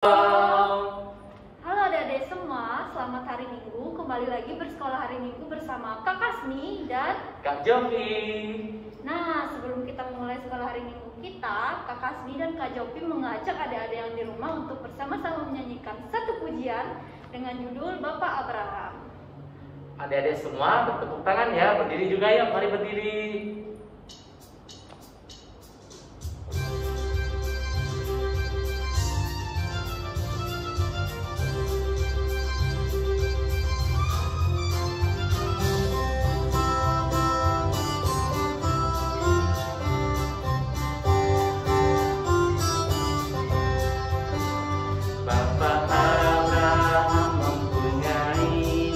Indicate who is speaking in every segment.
Speaker 1: Halo adik-adik semua, selamat hari Minggu. Kembali lagi bersekolah hari Minggu bersama Kak Kasmi dan
Speaker 2: Kak Jovi.
Speaker 1: Nah, sebelum kita memulai sekolah hari Minggu kita, Kak Kasmi dan Kak Jovi mengajak adik-adik yang di rumah untuk bersama-sama menyanyikan satu pujian dengan judul Bapak Abraham.
Speaker 2: Adik-adik semua bertepuk tangan ya, berdiri juga ya, mari berdiri. Bapak Abraham mempunyai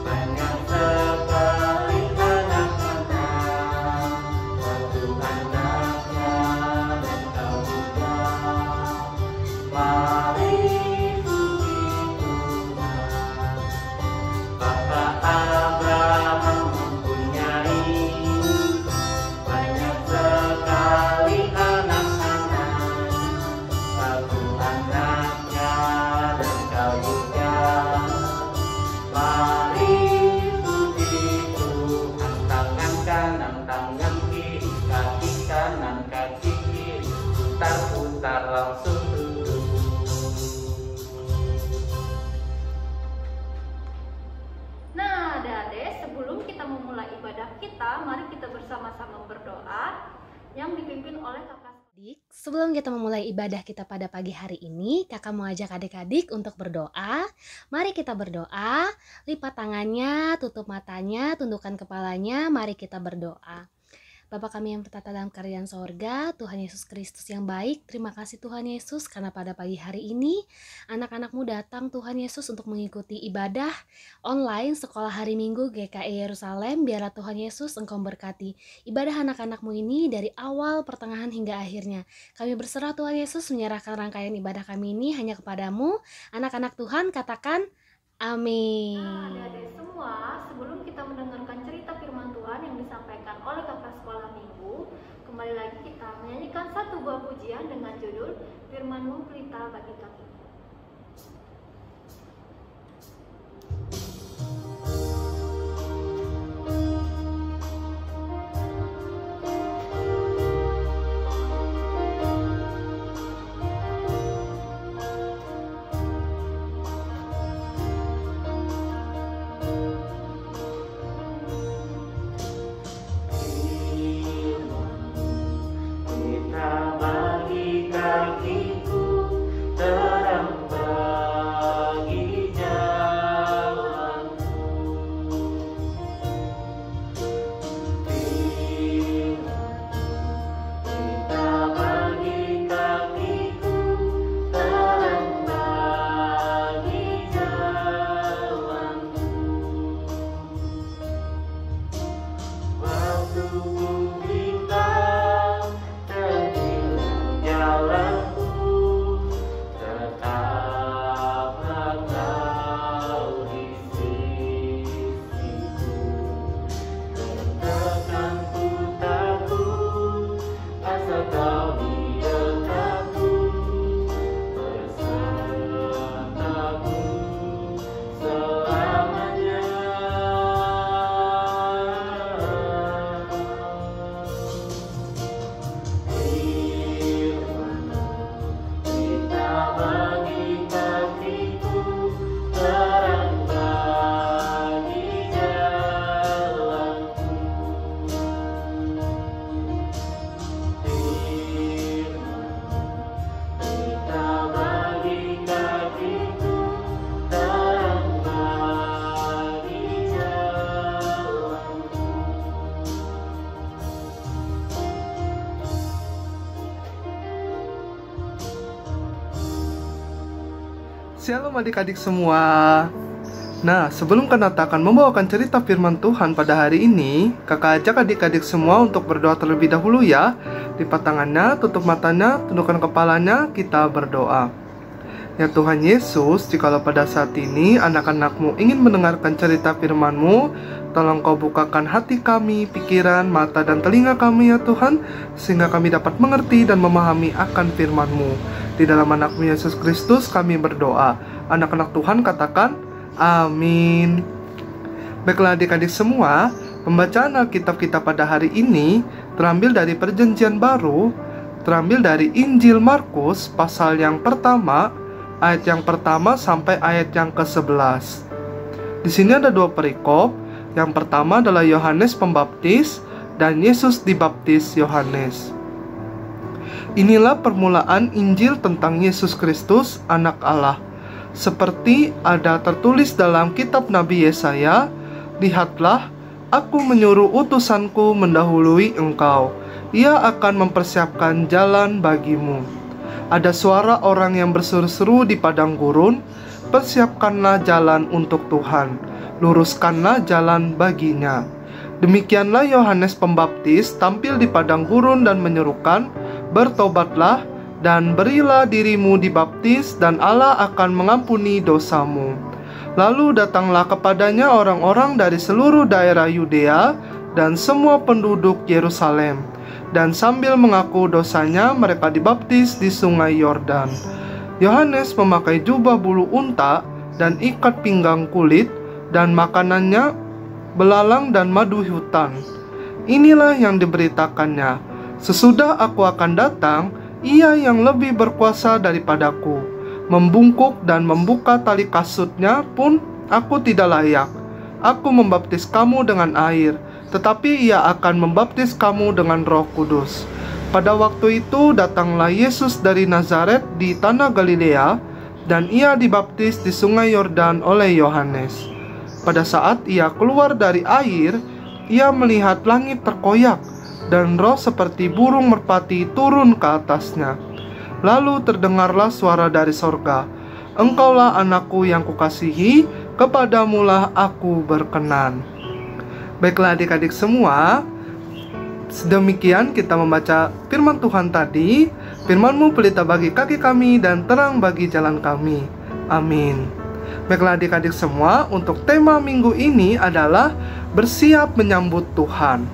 Speaker 2: banyak sekali anak-anak, satu anaknya dan kau juga. Mari puji Tuhan. Bapak Abraham mempunyai banyak sekali anak-anak, satu anaknya dan kau juga. Mari puji Tuhan. Tangan kanan, tangan kiri, kaki kanan, kaki kiri, putar-putar langsung duduk.
Speaker 1: Nah, adik-adik, sebelum kita memulai ibadah kita, mari kita bersama-sama berdoa yang dipimpin oleh Kak Kasmi.
Speaker 3: Sebelum kita memulai ibadah kita pada pagi hari ini, kakak mau ajak adik-adik untuk berdoa. Mari kita berdoa, lipat tangannya, tutup matanya, tundukkan kepalanya, mari kita berdoa. Bapa kami yang bertata dalam kerajaan sorga, Tuhan Yesus Kristus yang baik, terima kasih Tuhan Yesus karena pada pagi hari ini anak-anakmu datang Tuhan Yesus untuk mengikuti ibadah online sekolah hari Minggu GKI Yerusalem. Biarlah Tuhan Yesus Engkau berkati ibadah anak-anakmu ini dari awal, pertengahan hingga akhirnya. Kami berserah Tuhan Yesus menyerahkan rangkaian ibadah kami ini hanya kepadamu. Anak-anak Tuhan katakan amin.
Speaker 1: Nah, adik-adik semua, sebelum kita mendengarkan cerita firman Tuhan yang disampaikan oleh kakak sekolah minggu, kembali lagi kita menyanyikan satu buah pujian dengan judul Firman-Mu Pelita Bagi Kami.
Speaker 2: Kita bagi kakiku, terang bagi jalanku. Kita bagi kakiku, terang bagi jalanku. Waktu kita terhilang jalanku, tetaplah kau di sisiku. Katakan ku takut, asal kau di dekatku, besertaku selamanya. Kita bagi kakiku, terang bagi jalanku. Kita bagi kakiku, terang bagi jalanku.
Speaker 4: Shalom adik-adik semua. Nah, sebelum Kanata akan membawakan cerita firman Tuhan pada hari ini, kakak ajak adik-adik semua untuk berdoa terlebih dahulu ya. Lipat tangannya, tutup matanya, tundukkan kepalanya, kita berdoa. Ya Tuhan Yesus, jikalau pada saat ini anak-anak-Mu ingin mendengarkan cerita firman-Mu, tolong Kau bukakan hati kami, pikiran, mata, dan telinga kami ya Tuhan, sehingga kami dapat mengerti dan memahami akan firman-Mu. Di Di dalam anakmu Yesus Kristus kami berdoa. Anak-anak Tuhan katakan, amin. Baiklah adik-adik semua, pembacaan Alkitab kita pada hari ini terambil dari Perjanjian Baru, terambil dari Injil Markus pasal yang pertama, ayat yang pertama sampai ayat yang ke-11. Di sini ada dua perikop. Yang pertama adalah Yohanes Pembaptis dan Yesus dibaptis Yohanes. Inilah permulaan Injil tentang Yesus Kristus, Anak Allah. Seperti ada tertulis dalam kitab Nabi Yesaya, lihatlah, aku menyuruh utusanku mendahului engkau. Ia akan mempersiapkan jalan bagimu. Ada suara orang yang berseru-seru di padang gurun, persiapkanlah jalan untuk Tuhan, luruskanlah jalan baginya. Demikianlah Yohanes Pembaptis tampil di padang gurun dan menyerukan, bertobatlah dan berilah dirimu dibaptis dan Allah akan mengampuni dosamu. Lalu datanglah kepadanya orang-orang dari seluruh daerah Yudea dan semua penduduk Yerusalem, dan sambil mengaku dosanya mereka dibaptis di sungai Yordan. Yohanes memakai jubah bulu unta dan ikat pinggang kulit, dan makanannya belalang dan madu hutan. Inilah yang diberitakannya, sesudah aku akan datang, ia yang lebih berkuasa daripadaku. Membungkuk dan membuka tali kasutnya pun aku tidak layak. Aku membaptis kamu dengan air, tetapi ia akan membaptis kamu dengan Roh Kudus. Pada waktu itu datanglah Yesus dari Nazaret di tanah Galilea, dan ia dibaptis di sungai Yordan oleh Yohanes. Pada saat ia keluar dari air, ia melihat langit terkoyak, dan roh seperti burung merpati turun ke atasnya. Lalu terdengarlah suara dari sorga, engkaulah anakku yang kukasihi, kepadamulah aku berkenan. Baiklah adik-adik semua, sedemikian kita membaca firman Tuhan tadi. Firman-Mu pelita bagi kaki kami dan terang bagi jalan kami. Amin. Baiklah adik-adik semua, untuk tema minggu ini adalah bersiap menyambut Tuhan.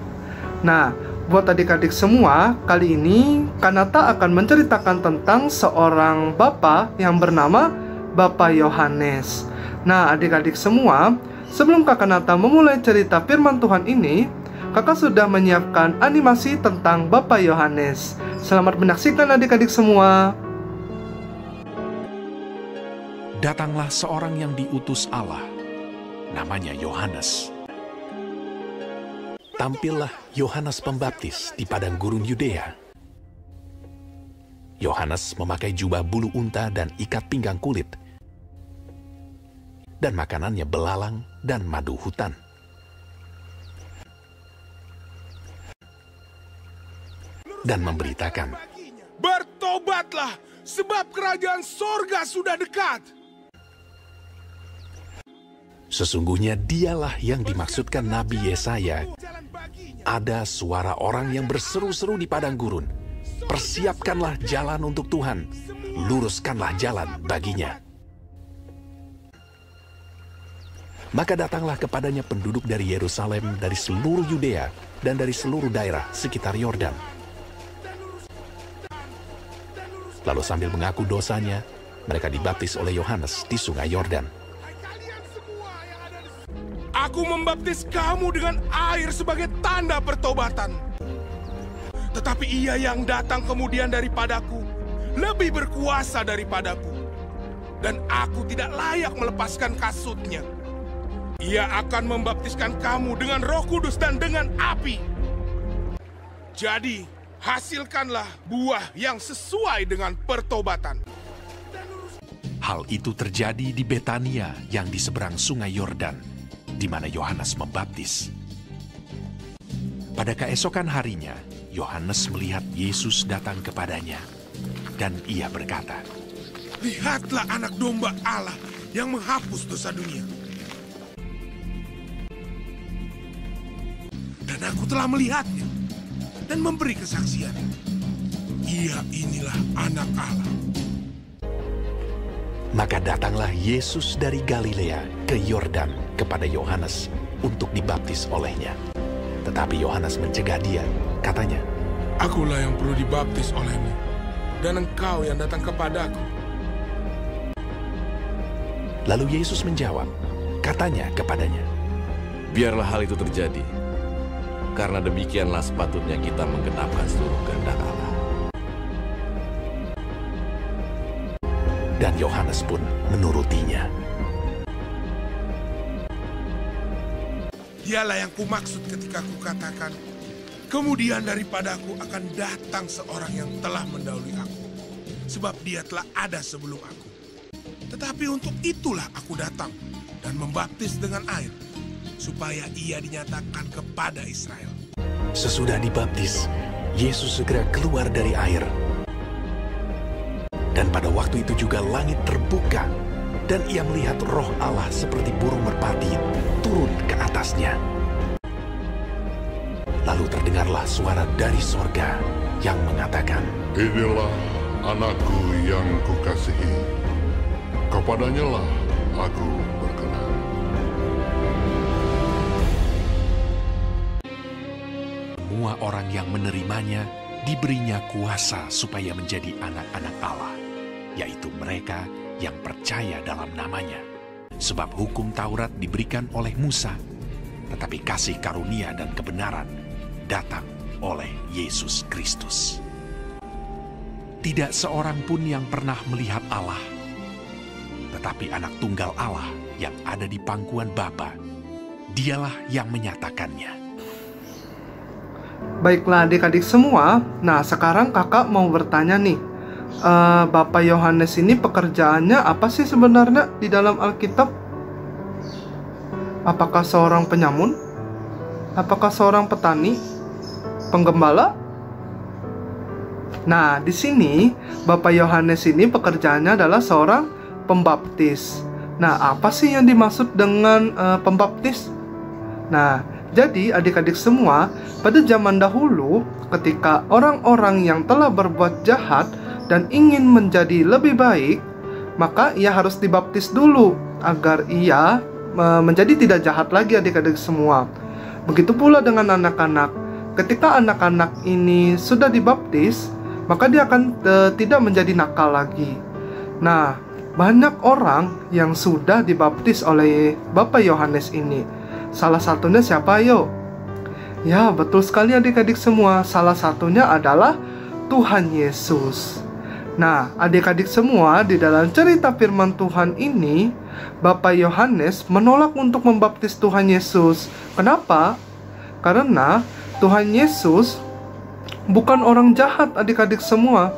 Speaker 4: Nah, buat adik-adik semua, kali ini Kanata akan menceritakan tentang seorang bapak yang bernama Bapak Yohanes. Nah, adik-adik semua, sebelum Kak Kanata memulai cerita firman Tuhan ini, Kakak sudah menyiapkan animasi tentang Bapak Yohanes. Selamat menyaksikan adik-adik semua.
Speaker 5: Datanglah seorang yang diutus Allah, namanya Yohanes. Tampillah Yohanes Pembaptis di padang gurun Yudea. Yohanes memakai jubah bulu unta dan ikat pinggang kulit, dan makanannya belalang dan madu hutan. Dan memberitakan,
Speaker 6: bertobatlah, sebab kerajaan sorga sudah dekat.
Speaker 5: Sesungguhnya dialah yang dimaksudkan Nabi Yesaya. Ada suara orang yang berseru-seru di padang gurun, persiapkanlah jalan untuk Tuhan, luruskanlah jalan baginya. Maka datanglah kepadanya penduduk dari Yerusalem, dari seluruh Yudea, dan dari seluruh daerah sekitar Yordan. Lalu sambil mengaku dosanya, mereka dibaptis oleh Yohanes di sungai Yordan.
Speaker 6: Aku membaptis kamu dengan air sebagai tanda pertobatan. Tetapi ia yang datang kemudian daripadaku, lebih berkuasa daripadaku. Dan aku tidak layak melepaskan kasutnya. Ia akan membaptiskan kamu dengan Roh Kudus dan dengan api. Jadi, hasilkanlah buah yang sesuai dengan pertobatan.
Speaker 5: Hal itu terjadi di Betania yang di seberang sungai Yordan, di mana Yohanes membaptis. Pada keesokan harinya, Yohanes melihat Yesus datang kepadanya, dan ia berkata,
Speaker 6: Lihatlah anak domba Allah yang menghapus dosa dunia. Dan aku telah melihatnya dan memberi kesaksian. Ia inilah anak Allah.
Speaker 5: Maka datanglah Yesus dari Galilea ke Yordan kepada Yohanes untuk dibaptis olehnya. Tetapi Yohanes mencegah dia, katanya,
Speaker 6: Akulah yang perlu dibaptis olehmu, dan engkau yang datang kepadaku.
Speaker 5: Lalu Yesus menjawab, katanya kepadanya,
Speaker 7: Biarlah hal itu terjadi, karena demikianlah sepatutnya kita menggenapkan seluruh kehendak Allah.
Speaker 5: dan Yohanes pun menurutinya.
Speaker 6: Dialah yang kumaksud ketika kukatakan, kemudian daripadaku akan datang seorang yang telah mendahului aku, sebab dia telah ada sebelum aku. Tetapi untuk itulah aku datang dan membaptis dengan air, supaya ia dinyatakan kepada Israel.
Speaker 5: Sesudah dibaptis, Yesus segera keluar dari air. Dan pada waktu itu juga langit terbuka, dan ia melihat Roh Allah seperti burung merpati turun ke atasnya. Lalu terdengarlah suara dari sorga yang mengatakan,
Speaker 8: Inilah anakku yang kukasihi, kepadanya lah aku berkenan.
Speaker 5: Semua orang yang menerimanya diberinya kuasa supaya menjadi anak-anak Allah, yaitu mereka yang percaya dalam namanya. Sebab hukum Taurat diberikan oleh Musa, tetapi kasih karunia dan kebenaran datang oleh Yesus Kristus. Tidak seorang pun yang pernah melihat Allah, tetapi anak tunggal Allah yang ada di pangkuan Bapa, dialah yang menyatakannya.
Speaker 4: Baiklah adik-adik semua, nah sekarang kakak mau bertanya nih, Bapak Yohanes ini pekerjaannya apa sih sebenarnya di dalam Alkitab? Apakah seorang penyamun? Apakah seorang petani? Penggembala? Nah, di sini Bapak Yohanes ini pekerjaannya adalah seorang pembaptis. Nah, apa sih yang dimaksud dengan pembaptis? Nah, jadi adik-adik semua, pada zaman dahulu ketika orang-orang yang telah berbuat jahat dan ingin menjadi lebih baik, maka ia harus dibaptis dulu agar ia menjadi tidak jahat lagi adik-adik semua. Begitu pula dengan anak-anak. Ketika anak-anak ini sudah dibaptis, maka dia akan tidak menjadi nakal lagi. Nah, banyak orang yang sudah dibaptis oleh Bapak Yohanes ini. Salah satunya siapa ayo? Ya, betul sekali adik-adik semua. Salah satunya adalah Tuhan Yesus. Nah, adik-adik semua, di dalam cerita firman Tuhan ini, Bapak Yohanes menolak untuk membaptis Tuhan Yesus. Kenapa? Karena Tuhan Yesus bukan orang jahat adik-adik semua.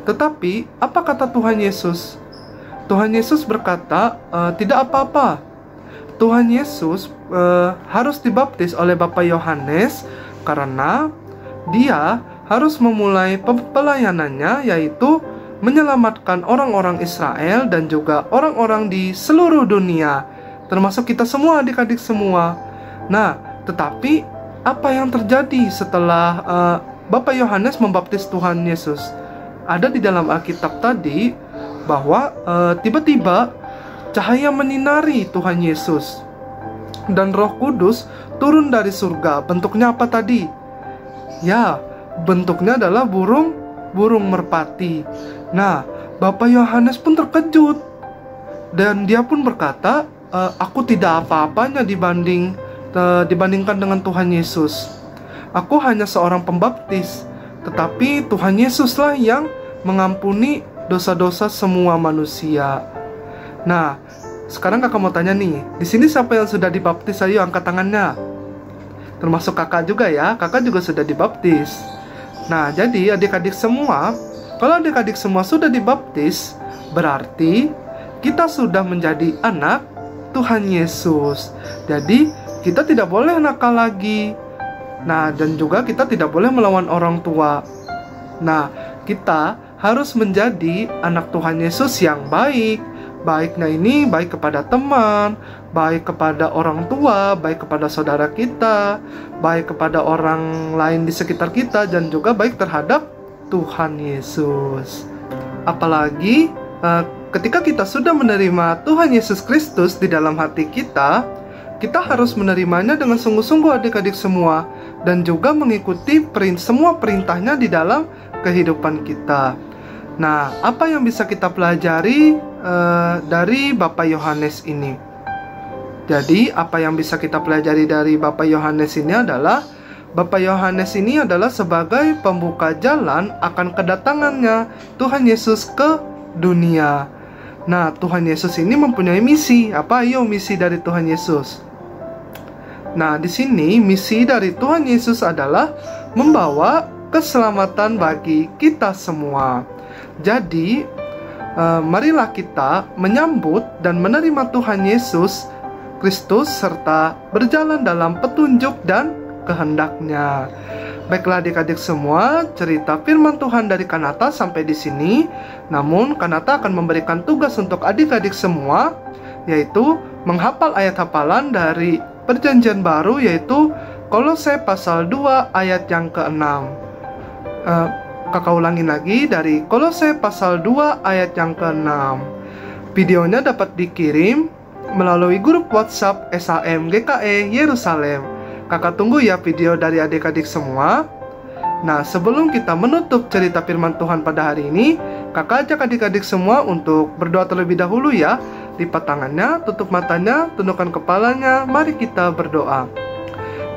Speaker 4: Tetapi, apa kata Tuhan Yesus? Tuhan Yesus berkata, tidak apa-apa. Tuhan Yesus harus dibaptis oleh Bapak Yohanes karena dia harus memulai pelayanannya, yaitu menyelamatkan orang-orang Israel dan juga orang-orang di seluruh dunia, termasuk kita semua adik-adik semua. Nah, tetapi apa yang terjadi setelah Bapak Yohanes membaptis Tuhan Yesus? Ada di dalam Alkitab tadi bahwa tiba-tiba cahaya menyinari Tuhan Yesus dan Roh Kudus turun dari surga. Bentuknya apa tadi? Ya, bentuknya adalah burung merpati. Nah, Bapak Yohanes pun terkejut dan dia pun berkata, aku tidak apa-apanya dibandingkan dengan Tuhan Yesus. Aku hanya seorang pembaptis, tetapi Tuhan Yesuslah yang mengampuni dosa-dosa semua manusia. Nah, sekarang kakak mau tanya nih, di sini siapa yang sudah dibaptis? Ayo angkat tangannya. Termasuk kakak juga ya, kakak juga sudah dibaptis. Nah, jadi adik-adik semua, kalau adik-adik semua sudah dibaptis, berarti kita sudah menjadi anak Tuhan Yesus. Jadi, kita tidak boleh nakal lagi. Nah, dan juga kita tidak boleh melawan orang tua. Nah, kita harus menjadi anak Tuhan Yesus yang baik. Baiknya ini baik kepada teman, baik kepada orang tua, baik kepada saudara kita, baik kepada orang lain di sekitar kita, dan juga baik terhadap Tuhan Yesus. Apalagi ketika kita sudah menerima Tuhan Yesus Kristus di dalam hati kita, kita harus menerimanya dengan sungguh-sungguh adik-adik semua, dan juga mengikuti semua perintahnya di dalam kehidupan kita. Nah, apa yang bisa kita pelajari dari Bapak Yohanes ini? Jadi, apa yang bisa kita pelajari dari Bapak Yohanes ini adalah Bapak Yohanes ini adalah sebagai pembuka jalan akan kedatangannya Tuhan Yesus ke dunia. Nah, Tuhan Yesus ini mempunyai misi. Apa misi dari Tuhan Yesus? Nah, di sini misi dari Tuhan Yesus adalah membawa keselamatan bagi kita semua. Jadi, marilah kita menyambut dan menerima Tuhan Yesus Kristus serta berjalan dalam petunjuk dan kehendak-Nya. Baiklah adik-adik semua, cerita firman Tuhan dari Kanata sampai di sini. Namun, Kanata akan memberikan tugas untuk adik-adik semua, yaitu menghafal ayat hafalan dari Perjanjian Baru, yaitu Kolose pasal 2 ayat yang ke-6. Kakak ulangi lagi dari Kolose pasal 2 ayat yang ke-6. Videonya dapat dikirim melalui grup WhatsApp SAM GKE Yerusalem. Kakak tunggu ya video dari adik-adik semua. Nah, sebelum kita menutup cerita firman Tuhan pada hari ini, kakak ajak adik-adik semua untuk berdoa terlebih dahulu ya. Lipat tangannya, tutup matanya, tundukkan kepalanya, mari kita berdoa.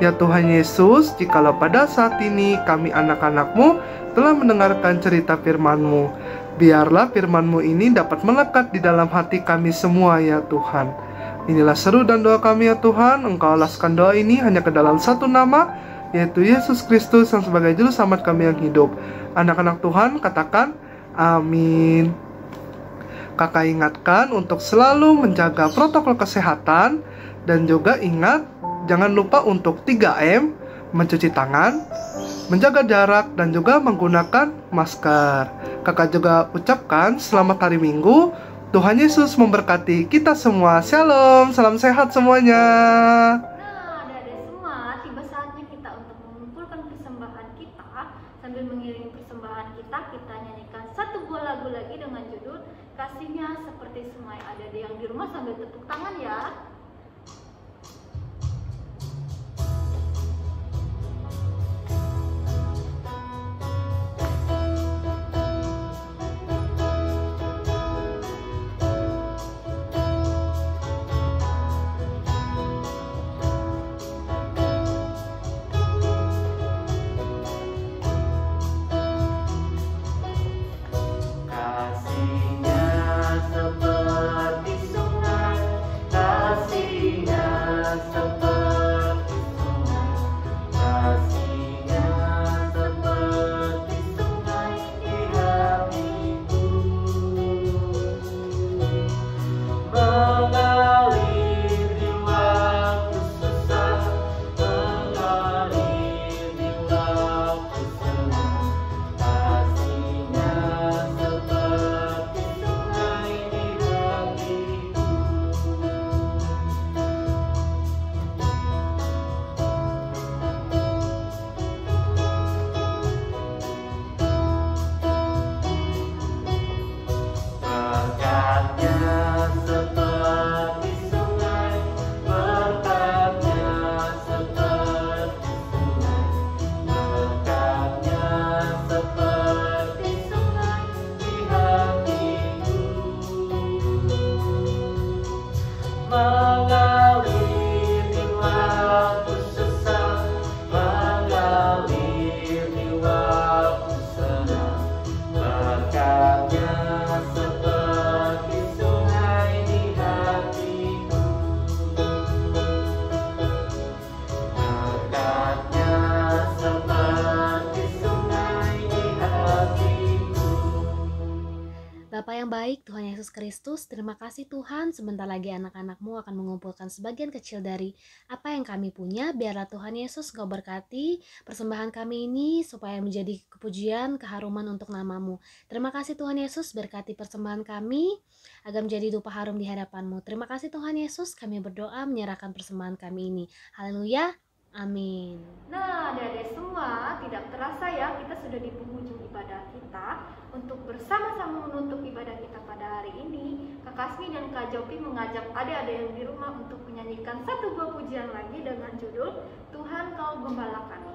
Speaker 4: Ya Tuhan Yesus, jikalau pada saat ini kami anak-anak-Mu telah mendengarkan cerita firman-Mu, biarlah firman-Mu ini dapat melekat di dalam hati kami semua ya Tuhan. Inilah seru dan doa kami ya Tuhan. Engkau alaskan doa ini hanya ke dalam satu nama, yaitu Yesus Kristus yang sebagai juru selamat kami yang hidup. Anak-anak Tuhan katakan amin. Kakak ingatkan untuk selalu menjaga protokol kesehatan, dan juga ingat jangan lupa untuk 3M, mencuci tangan, menjaga jarak, dan juga menggunakan masker. Kakak juga ucapkan selamat hari Minggu. Tuhan Yesus memberkati kita semua. Shalom, salam sehat semuanya.
Speaker 1: Nah, adik-adik semua, tiba saatnya kita untuk mengumpulkan persembahan kita. Sambil mengiringi persembahan kita, kita nyanyikan satu buah lagu lagi dengan judul Kasihnya Seperti Semai. Adik-adik yang di rumah sambil tepuk tangan ya.
Speaker 3: Bapa yang baik, Tuhan Yesus Kristus, terima kasih Tuhan, sebentar lagi anak-anak-Mu akan mengumpulkan sebagian kecil dari apa yang kami punya. Biarlah Tuhan Yesus Engkau berkati persembahan kami ini supaya menjadi kepujian, keharuman untuk nama-Mu. Terima kasih Tuhan Yesus, berkati persembahan kami agar menjadi dupa harum di hadapan-Mu. Terima kasih Tuhan Yesus, kami berdoa menyerahkan persembahan kami ini. Haleluya, amin.
Speaker 1: Nah, adik-adik semua, tidak terasa ya kita sudah di penghujung ibadah kita. Untuk bersama-sama menutup ibadah kita pada hari ini, Kak Kasmi dan Kak Jopi mengajak adik-adik yang di rumah untuk menyanyikan satu buah pujian lagi dengan judul Tuhan Kau Gembala Kami.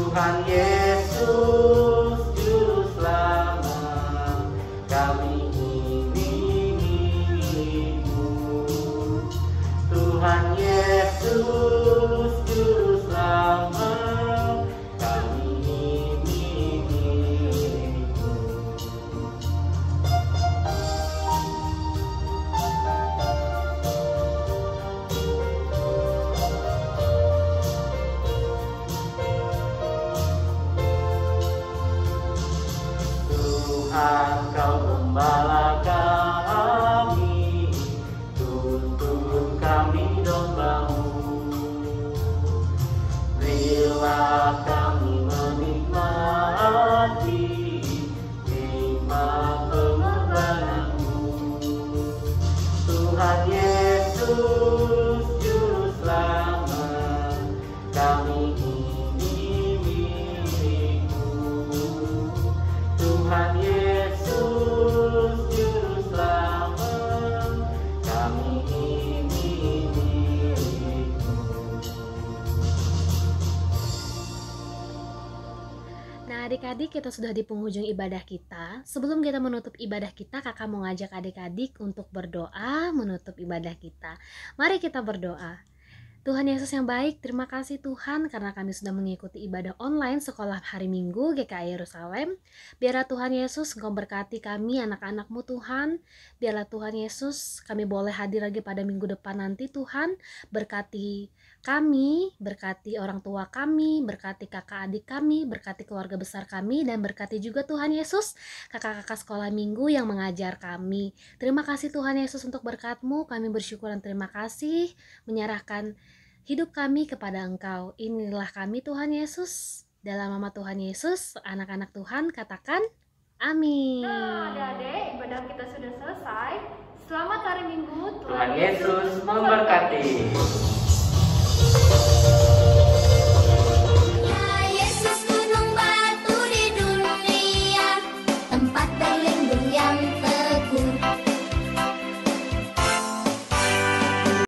Speaker 2: Tuhan Yesus Juru Selamat, kami ini milik-Mu. Tuhan Yesus Juru Selamat, kami ini milik-Mu. Tuhan, Kau gembala kami, tuntun kami domba-Mu. Berilah kami menikmati nikmat pengorbanan-Mu. Tuhan Yesus Juru Selamat, kami ini milik-Mu. Tuhan Yesus Juru Selamat, kami ini milik-Mu.
Speaker 3: Nah, adik-adik, kita sudah di penghujung ibadah kita. Sebelum kita menutup ibadah kita, kakak mau ngajak adik-adik untuk berdoa menutup ibadah kita. Mari kita berdoa. Tuhan Yesus yang baik, terima kasih Tuhan karena kami sudah mengikuti ibadah online sekolah hari Minggu GKI Yerusalem. Biarlah Tuhan Yesus Engkau berkati kami anak-anak-Mu Tuhan. Biarlah Tuhan Yesus kami boleh hadir lagi pada minggu depan nanti Tuhan. Berkati kami, berkati orang tua kami, berkati kakak adik kami, berkati keluarga besar kami, dan berkati juga Tuhan Yesus kakak-kakak sekolah minggu yang mengajar kami. Terima kasih Tuhan Yesus untuk berkat-Mu. Kami bersyukur dan terima kasih menyerahkan hidup kami kepada Engkau. Inilah kami Tuhan Yesus. Dalam nama Tuhan Yesus, anak-anak Tuhan katakan amin.
Speaker 1: Nah, adik-adik, ibadah kita sudah selesai. Selamat hari Minggu.
Speaker 2: Tuhan Yesus memberkati.